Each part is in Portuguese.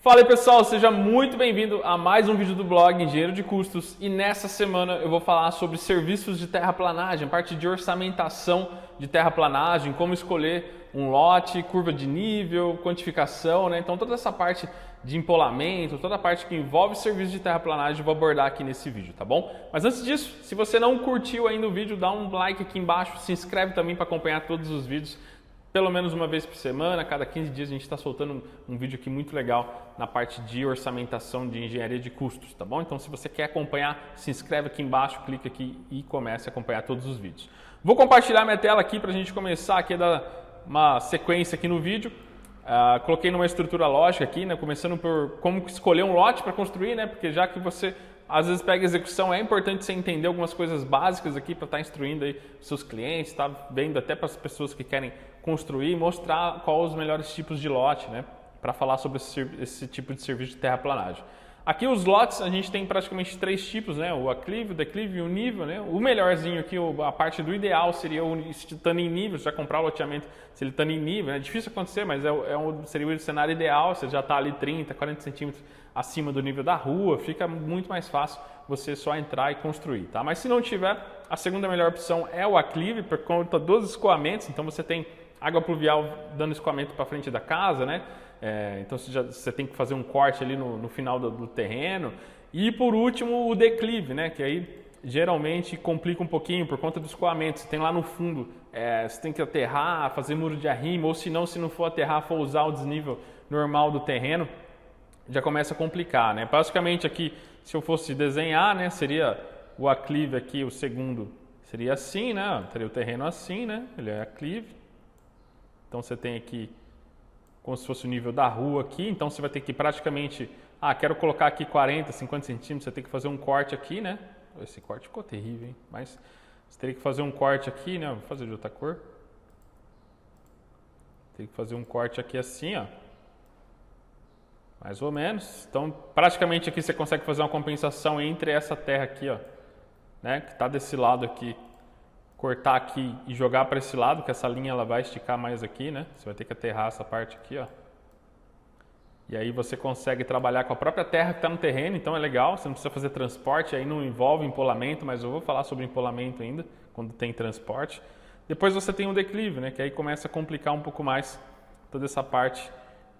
Fala aí pessoal, seja muito bem-vindo a mais um vídeo do blog Engenheiro de Custos e nessa semana eu vou falar sobre serviços de terraplanagem, parte de orçamentação de terraplanagem, como escolher um lote, curva de nível, quantificação, né? Então toda essa parte de empolamento, toda a parte que envolve serviço de terraplanagem eu vou abordar aqui nesse vídeo, tá bom? Mas antes disso, se você não curtiu ainda o vídeo, dá um like aqui embaixo, se inscreve também para acompanhar todos os vídeos. Pelo menos uma vez por semana, cada 15 dias a gente está soltando um vídeo aqui muito legal na parte de orçamentação de engenharia de custos, tá bom? Então se você quer acompanhar, se inscreve aqui embaixo, clica aqui e comece a acompanhar todos os vídeos. Vou compartilhar minha tela aqui para a gente começar aqui a dar uma sequência aqui no vídeo. Coloquei numa estrutura lógica aqui, né? Começando por como escolher um lote para construir, né? Porque já que você às vezes pega execução, é importante você entender algumas coisas básicas aqui para estar instruindo aí seus clientes, tá vendo até para as pessoas que querem construir, mostrar quais os melhores tipos de lote, né? Para falar sobre esse tipo de serviço de terraplanagem. Aqui os lotes a gente tem praticamente três tipos, né? O aclive, o declive e o nível, né? O melhorzinho aqui, a parte do ideal seria o estando em nível, você já comprar o loteamento se ele está em nível, é difícil acontecer, mas seria o cenário ideal, você já está ali 30, 40 centímetros acima do nível da rua, fica muito mais fácil você só entrar e construir, tá? Mas se não tiver, a segunda melhor opção é o aclive, por conta dos escoamentos, então você tem água pluvial dando escoamento para frente da casa, né? Então você tem que fazer um corte ali no final do terreno. E por último o declive, né? Que aí geralmente complica um pouquinho por conta do escoamento. Você tem lá no fundo, você tem que aterrar, fazer muro de arrimo, ou se não for aterrar, for usar o desnível normal do terreno, já começa a complicar, né? Basicamente aqui, se eu fosse desenhar, né? Seria o aclive aqui, o segundo seria assim, né? Teria o terreno assim, né? Ele é aclive. Então você tem aqui como se fosse o nível da rua aqui, então você vai ter que praticamente, quero colocar aqui 40, 50 centímetros, você tem que fazer um corte aqui, né? Esse corte ficou terrível, hein? Mas você teria que fazer um corte aqui, né? Vou fazer de outra cor. Tem que fazer um corte aqui assim, ó. Mais ou menos. Então, praticamente aqui você consegue fazer uma compensação entre essa terra aqui, ó, né? Que está desse lado aqui. Cortar aqui e jogar para esse lado, que essa linha ela vai esticar mais aqui, né? Você vai ter que aterrar essa parte aqui, ó. E aí você consegue trabalhar com a própria terra que está no terreno, então é legal, você não precisa fazer transporte, aí não envolve empolamento, mas eu vou falar sobre empolamento ainda, quando tem transporte. Depois você tem o declive, né? Que aí começa a complicar um pouco mais toda essa parte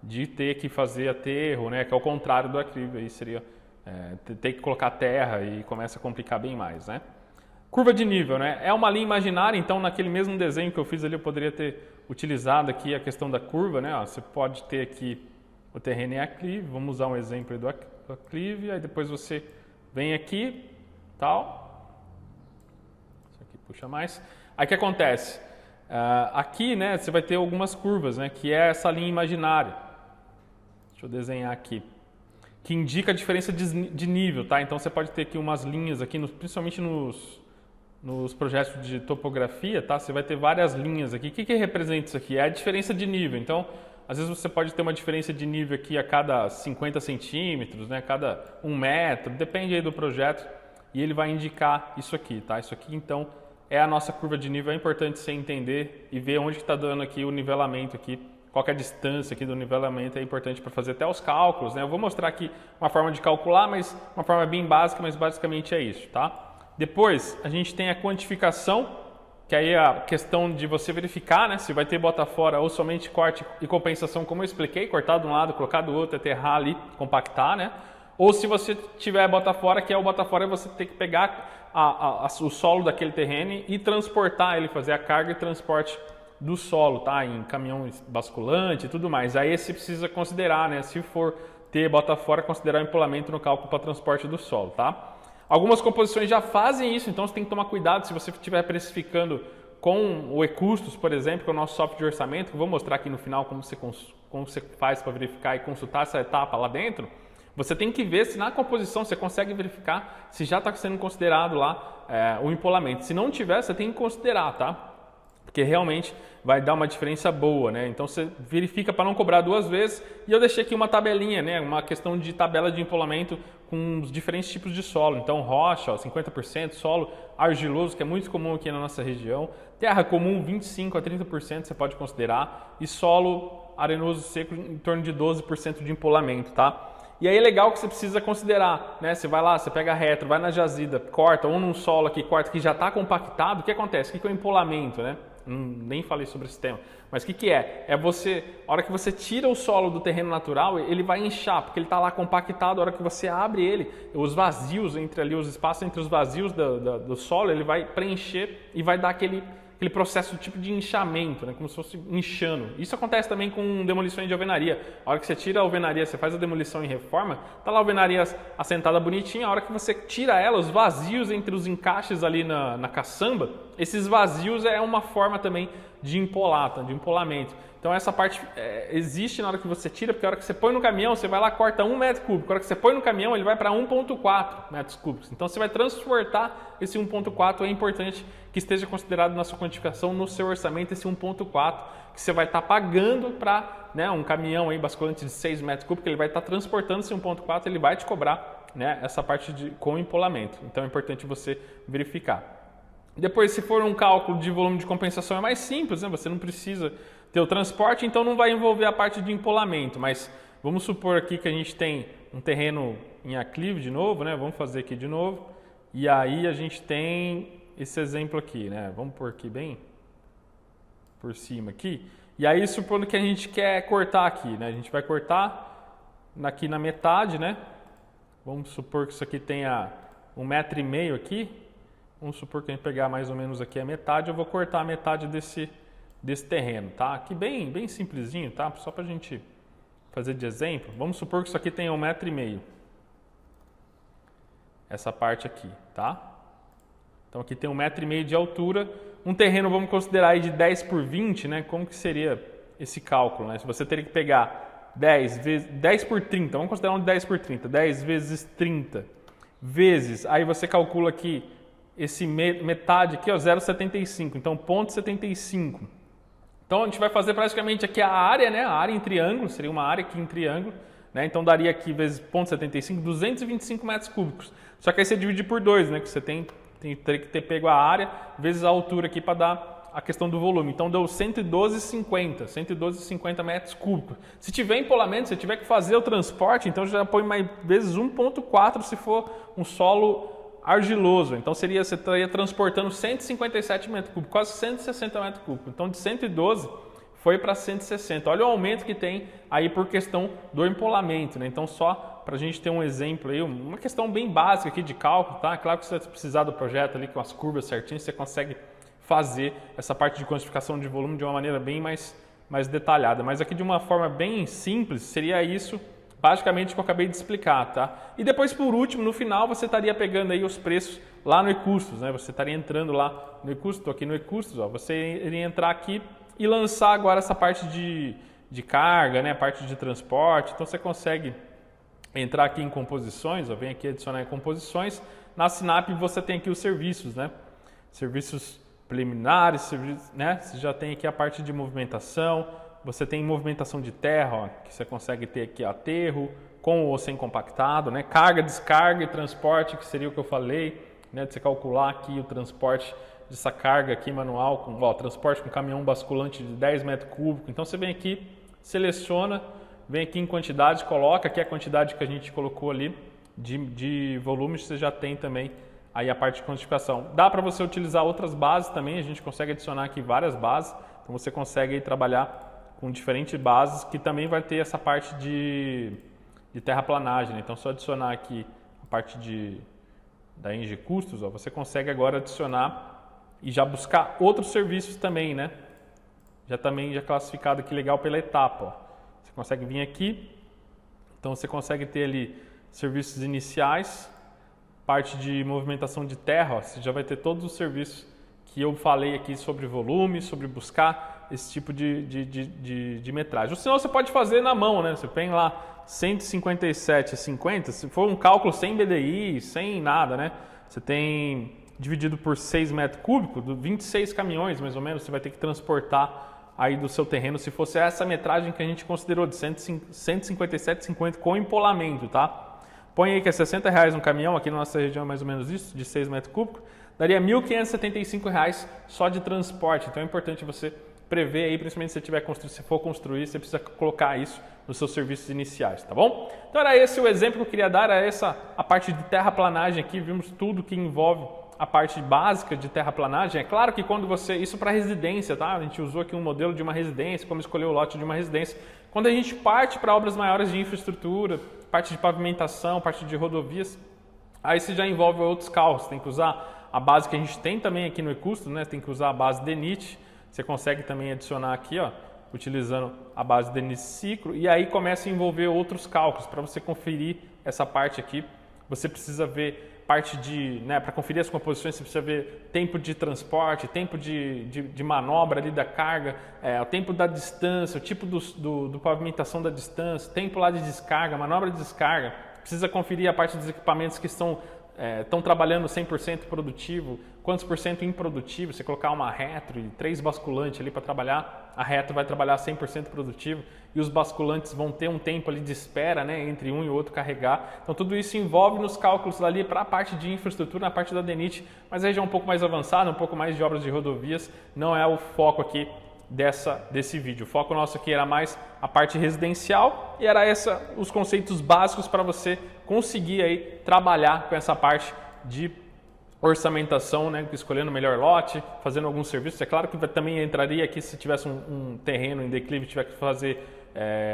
de ter que fazer aterro, né? Que é o contrário do aclive, aí seria ter que colocar terra e começa a complicar bem mais, né? Curva de nível, né? É uma linha imaginária, então naquele mesmo desenho que eu fiz ali eu poderia ter utilizado aqui a questão da curva, né? Você pode ter aqui o terreno em aclive, vamos usar um exemplo aí do aclive, aí depois você vem aqui, tal. Isso aqui puxa mais. Aí o que acontece? Aqui, né, você vai ter algumas curvas, né? Que é essa linha imaginária. Deixa eu desenhar aqui. Que indica a diferença de nível, tá? Então você pode ter aqui umas linhas aqui, principalmente nos projetos de topografia, tá? Você vai ter várias linhas aqui. O que representa isso aqui? É a diferença de nível. Então, às vezes você pode ter uma diferença de nível aqui a cada 50 centímetros, né? A cada 1 metro, depende aí do projeto. E ele vai indicar isso aqui, tá? Isso aqui, então, é a nossa curva de nível. É importante você entender e ver onde está dando aqui o nivelamento aqui. Qual que é a distância aqui do nivelamento, é importante para fazer até os cálculos, né? Eu vou mostrar aqui uma forma de calcular, mas uma forma bem básica, mas basicamente é isso, tá? Depois, a gente tem a quantificação, que aí é a questão de você verificar, né? Se vai ter bota fora ou somente corte e compensação, como eu expliquei, cortar de um lado, colocar do outro, aterrar ali, compactar, né? Ou se você tiver bota fora, que é o bota fora, você tem que pegar o solo daquele terreno e transportar ele, fazer a carga e transporte do solo, tá? Em caminhão basculante e tudo mais. Aí você precisa considerar, né? Se for ter bota fora, considerar o empolamento no cálculo para transporte do solo, tá? Algumas composições já fazem isso, então você tem que tomar cuidado se você estiver precificando com o E-Custos, por exemplo, que é o nosso software de orçamento, que eu vou mostrar aqui no final como você faz para verificar e consultar essa etapa lá dentro. Você tem que ver se na composição você consegue verificar se já está sendo considerado lá o empolamento. Se não tiver, você tem que considerar, tá? Porque realmente vai dar uma diferença boa, né? Então você verifica para não cobrar duas vezes. E eu deixei aqui uma tabelinha, né? Uma questão de tabela de empolamento com os diferentes tipos de solo. Então rocha, ó, 50%, solo argiloso, que é muito comum aqui na nossa região, terra comum 25 a 30% você pode considerar, e solo arenoso seco em torno de 12% de empolamento, tá? E aí é legal que você precisa considerar, né? Você vai lá, você pega retro, vai na jazida, corta, ou num solo aqui, corta, que já está compactado, o que acontece? O que é o empolamento, né? Nem falei sobre esse tema, mas o que é? É você, a hora que você tira o solo do terreno natural, ele vai inchar, porque ele está lá compactado, a hora que você abre ele, os vazios entre ali, os espaços entre os vazios do solo, ele vai preencher e vai dar aquele processo tipo de inchamento, né? Como se fosse inchando. Isso acontece também com demolições de alvenaria. A hora que você tira a alvenaria, você faz a demolição e reforma, tá lá a alvenaria assentada bonitinha, a hora que você tira ela, os vazios entre os encaixes ali na caçamba, esses vazios é uma forma também de empolar, tá? De empolamento. Então essa parte existe na hora que você tira, porque a hora que você põe no caminhão, você vai lá, corta 1 metro cúbico. A hora que você põe no caminhão, ele vai para 1,4 metros cúbicos. Então você vai transportar esse 1,4, é importante que esteja considerado na sua quantificação, no seu orçamento, esse 1,4, que você vai estar pagando para, né, um caminhão aí basculante de 6 metros cúbicos, ele vai estar transportando esse 1,4, ele vai te cobrar, né, essa parte com empolamento. Então é importante você verificar. Depois, se for um cálculo de volume de compensação, é mais simples, né? Você não precisa ter o transporte, então não vai envolver a parte de empolamento. Mas vamos supor aqui que a gente tem um terreno em aclive de novo, né? Vamos fazer aqui de novo. E aí a gente tem esse exemplo aqui, né? Vamos pôr aqui bem por cima aqui. E aí, supondo que a gente quer cortar aqui, né? A gente vai cortar aqui na metade, né? Vamos supor que isso aqui tenha 1,5 metro aqui. Vamos supor que a gente pegar mais ou menos aqui a metade, eu vou cortar a metade desse terreno, tá? Aqui bem simplesinho, tá? Só pra gente fazer de exemplo. Vamos supor que isso aqui tenha 1,5 metro. Essa parte aqui, tá? Então aqui tem 1,5 metro de altura. Um terreno, vamos considerar aí de 10 por 20, né? Como que seria esse cálculo, né? Se você teria que pegar 10 por 30, vamos considerar um de 10 por 30. 10 vezes 30 vezes, aí você calcula aqui esse metade aqui, ó, 0,75, então 0,75. Então a gente vai fazer praticamente aqui a área, né? A área em triângulo, seria uma área aqui em triângulo, né? Então daria aqui vezes 0,75, 225 metros cúbicos. Só que aí você divide por 2, né? Que você teria que ter pego a área vezes a altura aqui para dar a questão do volume. Então deu 112,50 metros cúbicos. Se tiver empolamento, se tiver que fazer o transporte, então já põe mais vezes 1,4 se for um solo argiloso. Então você estaria transportando 157 metros cúbicos, quase 160 metros cúbicos. Então de 112 foi para 160. Olha o aumento que tem aí por questão do empolamento, né? Então só para a gente ter um exemplo aí, uma questão bem básica aqui de cálculo, tá? Claro que se você precisar do projeto ali com as curvas certinhas, você consegue fazer essa parte de quantificação de volume de uma maneira bem mais detalhada. Mas aqui de uma forma bem simples, seria isso basicamente que eu acabei de explicar, tá? E depois, por último, no final, você estaria pegando aí os preços lá no e-custos, né? Você estaria entrando lá no e-custos, estou aqui no e-custos, ó. Você iria entrar aqui e lançar agora essa parte de carga, né? A parte de transporte. Então você consegue entrar aqui em composições, ó. Vem aqui adicionar em composições. Na Sinap você tem aqui os serviços, né? Serviços preliminares, serviços, né? Você já tem aqui a parte de movimentação. Você tem movimentação de terra, ó, que você consegue ter aqui aterro, com ou sem compactado, né? Carga, descarga e transporte, que seria o que eu falei, né? De você calcular aqui o transporte dessa carga aqui manual, transporte com caminhão basculante de 10 metros cúbicos. Então você vem aqui, seleciona, vem aqui em quantidade, coloca aqui a quantidade que a gente colocou ali de volumes, você já tem também aí a parte de quantificação. Dá para você utilizar outras bases também, a gente consegue adicionar aqui várias bases, então você consegue aí trabalhar com diferentes bases, que também vai ter essa parte de terraplanagem, né? Então, só adicionar aqui a parte da Engie Custos, ó, você consegue agora adicionar e já buscar outros serviços também, né? Já classificado aqui legal pela etapa, ó. Você consegue vir aqui, então você consegue ter ali serviços iniciais, parte de movimentação de terra, ó, você já vai ter todos os serviços que eu falei aqui sobre volume, sobre buscar esse tipo de metragem. Ou senão você pode fazer na mão, né? Você tem lá 157,50, se for um cálculo sem BDI, sem nada, né? Você tem dividido por 6 metros cúbicos, 26 caminhões mais ou menos, você vai ter que transportar aí do seu terreno, se fosse essa metragem que a gente considerou, de 157,50 com empolamento, tá? Põe aí que é R$60 um caminhão, aqui na nossa região é mais ou menos isso, de 6 metros cúbicos, daria R$1.575 só de transporte. Então é importante você prever aí, principalmente se for construir, você precisa colocar isso nos seus serviços iniciais, tá bom? Então era esse o exemplo que eu queria dar, era essa a parte de terraplanagem aqui, vimos tudo que envolve a parte básica de terraplanagem. É claro que quando isso para residência, tá? A gente usou aqui um modelo de uma residência, como escolher o lote de uma residência. Quando a gente parte para obras maiores de infraestrutura, parte de pavimentação, parte de rodovias, aí você já envolve outros cálculos. Tem que usar a base que a gente tem também aqui no E-Custo, né? Tem que usar a base DENIT. Você consegue também adicionar aqui, ó, utilizando a base DENIT Ciclo, e aí começa a envolver outros cálculos. Para você conferir essa parte aqui, você precisa ver parte de, né, para conferir as composições, você precisa ver tempo de transporte, tempo de manobra ali da carga, o tempo da distância, o tipo do pavimentação da distância, tempo lá de descarga, manobra de descarga. Precisa conferir a parte dos equipamentos que estão trabalhando 100% produtivo, quantos por cento improdutivo. Você colocar uma retro e 3 basculantes ali para trabalhar, a retro vai trabalhar 100% produtivo e os basculantes vão ter um tempo ali de espera, né, entre um e o outro carregar. Então tudo isso envolve nos cálculos ali para a parte de infraestrutura, na parte da DENIT, mas aí já é um pouco mais avançado, um pouco mais de obras de rodovias, não é o foco aqui desse vídeo. O foco nosso aqui era mais a parte residencial e era os conceitos básicos para você conseguir aí trabalhar com essa parte de orçamentação, né, escolhendo o melhor lote, fazendo alguns serviços. É claro que também entraria aqui se tivesse um terreno em declive, tiver que fazer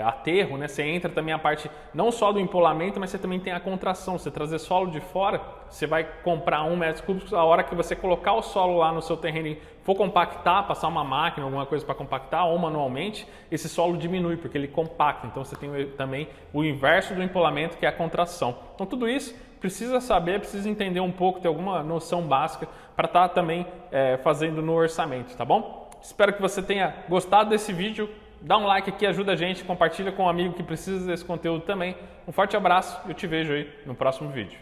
aterro, né? Você entra também a parte não só do empolamento, mas você também tem a contração. Você trazer solo de fora, você vai comprar 1 metro cúbico, a hora que você colocar o solo lá no seu terreno e for compactar, passar uma máquina, alguma coisa para compactar ou manualmente, esse solo diminui porque ele compacta. Então você tem também o inverso do empolamento, que é a contração. Então tudo isso precisa saber, precisa entender um pouco, ter alguma noção básica para estar também fazendo no orçamento, tá bom? Espero que você tenha gostado desse vídeo. Dá um like aqui, ajuda a gente, compartilha com um amigo que precisa desse conteúdo também. Um forte abraço e eu te vejo aí no próximo vídeo.